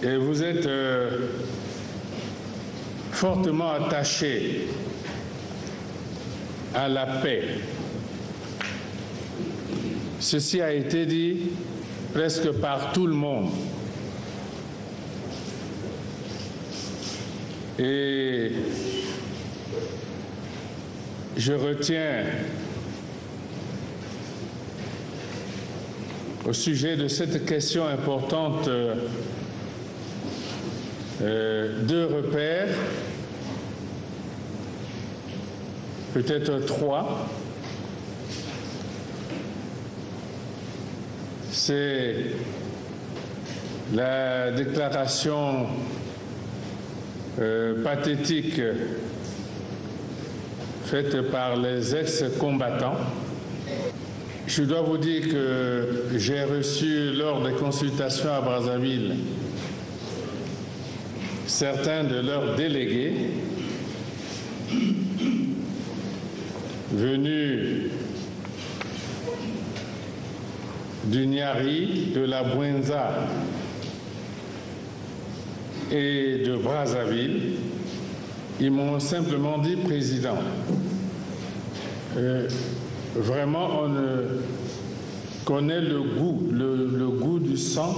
et vous êtes fortement attaché à la paix. Ceci a été dit presque par tout le monde. Et je retiens au sujet de cette question importante deux repères, peut-être trois. C'est la déclaration pathétique faite par les ex-combattants. Je dois vous dire que j'ai reçu lors des consultations à Brazzaville certains de leurs délégués venus du Niari, de la Bouenza et de Brazzaville. Ils m'ont simplement dit, Président, vraiment on connaît le goût du sang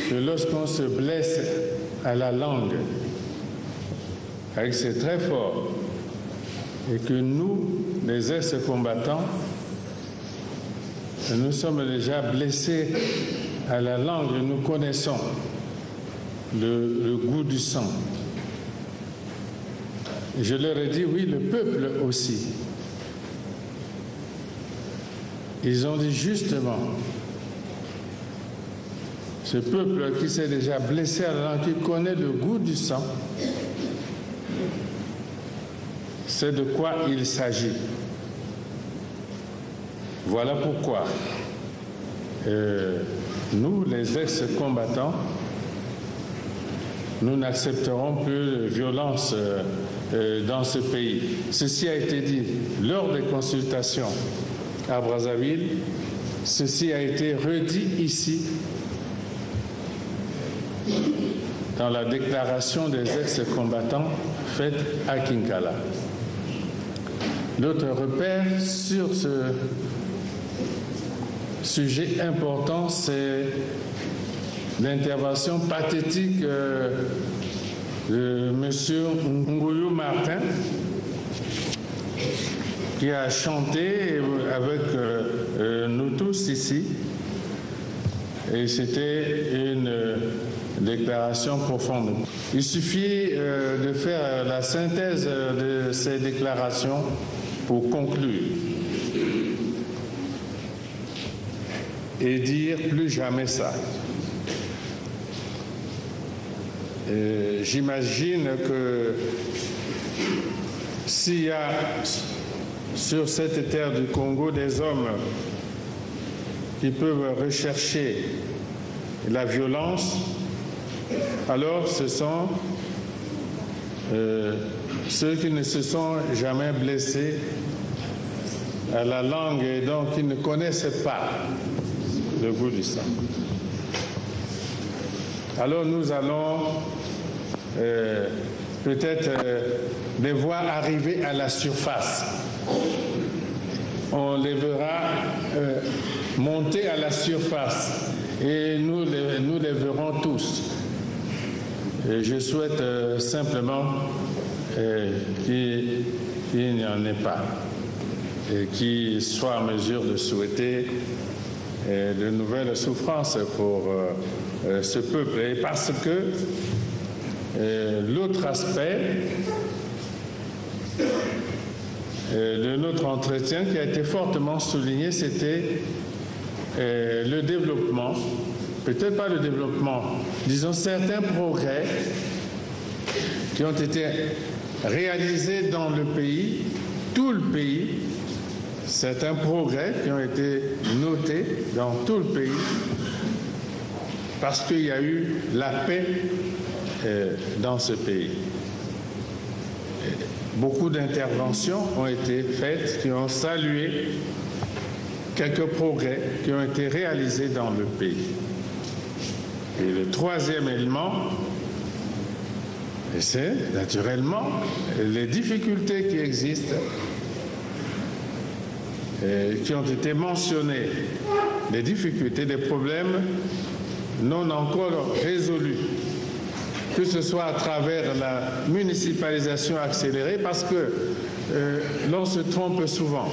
que lorsqu'on se blesse à la langue, c'est très fort, et que nous, les ex-combattants, nous sommes déjà blessés à la langue, nous connaissons le goût du sang. Je leur ai dit, oui, le peuple aussi. Ils ont dit justement, ce peuple qui s'est déjà blessé à la langue, qui connaît le goût du sang, c'est de quoi il s'agit. Voilà pourquoi nous, les ex-combattants, nous n'accepterons plus de violence dans ce pays. Ceci a été dit lors des consultations à Brazzaville, ceci a été redit ici dans la déclaration des ex-combattants faite à Kinkala. L'autre repère sur ce sujet important, c'est l'intervention pathétique de M. Ngouyou Martin, qui a chanté avec nous tous ici. Et c'était une déclaration profonde. Il suffit de faire la synthèse de ces déclarations pour conclure et dire plus jamais ça. J'imagine que s'il y a sur cette terre du Congo des hommes qui peuvent rechercher la violence, alors ce sont ceux qui ne se sont jamais blessés à la langue et donc qui ne connaissent pas le goût du sang. Alors nous allons peut-être les voir arriver à la surface. On les verra monter à la surface et nous les verrons tous. Et je souhaite simplement qu'il n'y en ait pas et qu'il soit en mesure de souhaiter de nouvelles souffrances pour ce peuple. Et parce que l'autre aspect de notre entretien qui a été fortement souligné, c'était le développement, peut-être pas le développement, disons certains progrès qui ont été réalisés dans le pays, tout le pays, certains progrès qui ont été notés dans tout le pays parce qu'il y a eu la paix dans ce pays. Beaucoup d'interventions ont été faites qui ont salué quelques progrès qui ont été réalisés dans le pays. Et le troisième élément, et c'est naturellement les difficultés qui existent et qui ont été mentionnées, les difficultés, des problèmes non encore résolus, que ce soit à travers la municipalisation accélérée, parce que l'on se trompe souvent.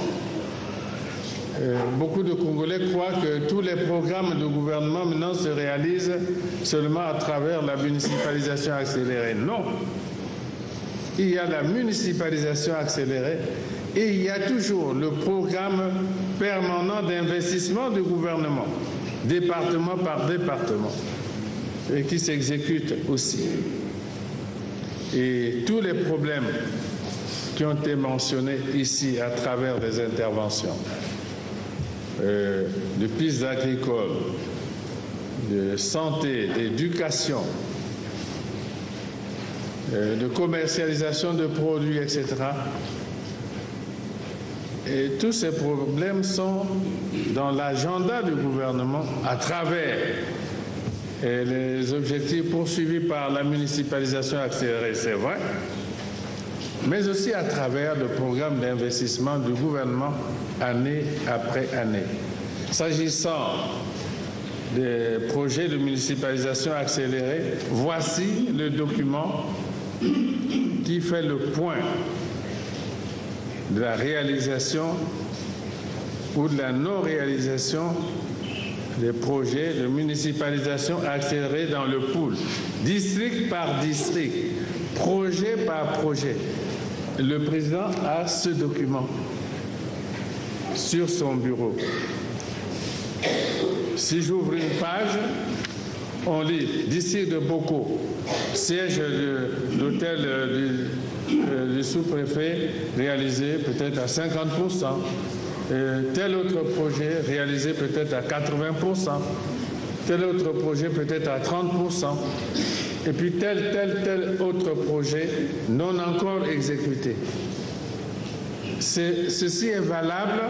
Beaucoup de Congolais croient que tous les programmes de gouvernement maintenant se réalisent seulement à travers la municipalisation accélérée. Non. Il y a la municipalisation accélérée et il y a toujours le programme permanent d'investissement du gouvernement, département par département, et qui s'exécute aussi. Et tous les problèmes qui ont été mentionnés ici à travers des interventions, de pistes agricoles, de santé, d'éducation, de commercialisation de produits, etc. Et tous ces problèmes sont dans l'agenda du gouvernement à travers les objectifs poursuivis par la municipalisation accélérée, c'est vrai, mais aussi à travers le programme d'investissement du gouvernement année après année. S'agissant des projets de municipalisation accélérée, voici le document qui fait le point de la réalisation ou de la non-réalisation des projets de municipalisation accélérée dans le pool, district par district, projet par projet. Le président a ce document sur son bureau. Si j'ouvre une page, on lit district de Boko, siège de l'hôtel du sous-préfet réalisé peut-être à 50%, tel autre projet réalisé peut-être à 80%, tel autre projet peut-être à 30%, et puis tel autre projet non encore exécuté. Ceci est valable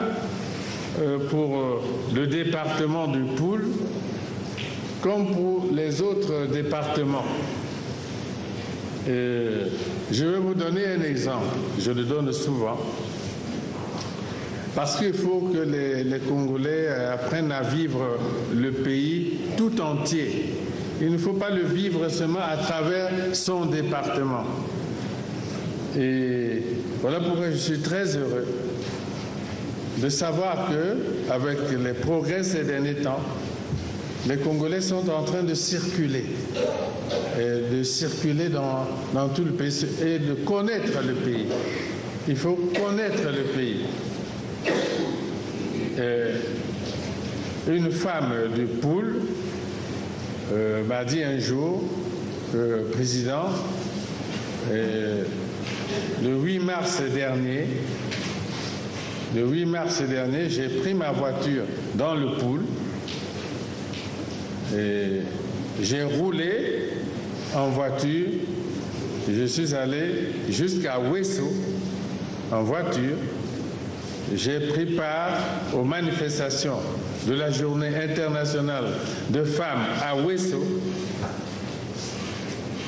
pour le département du Poul comme pour les autres départements. Je vais vous donner un exemple, je le donne souvent, parce qu'il faut que les Congolais apprennent à vivre le pays tout entier. Il ne faut pas le vivre seulement à travers son département. Et voilà pourquoi je suis très heureux de savoir que, avec les progrès ces derniers temps, les Congolais sont en train de circuler dans tout le pays et de connaître le pays. Il faut connaître le pays. Une femme du Poul m'a dit un jour, président, le 8 mars dernier, j'ai pris ma voiture dans le Poul et j'ai roulé en voiture. Je suis allé jusqu'à Wesso en voiture. J'ai pris part aux manifestations de la Journée internationale de femmes à Wesso.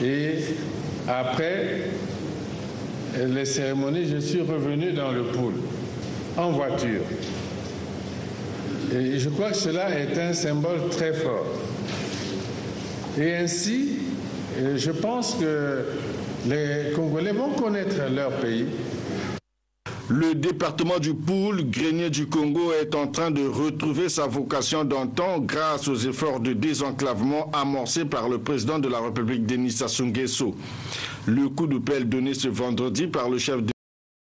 Et après les cérémonies, je suis revenu dans le Poul en voiture. Et je crois que cela est un symbole très fort. Et ainsi, je pense que les Congolais vont connaître leur pays. Le département du Poul, grenier du Congo, est en train de retrouver sa vocation d'antan grâce aux efforts de désenclavement amorcés par le président de la République, Denis Sassou Nguesso. Le coup de pelle donné ce vendredi par le chef de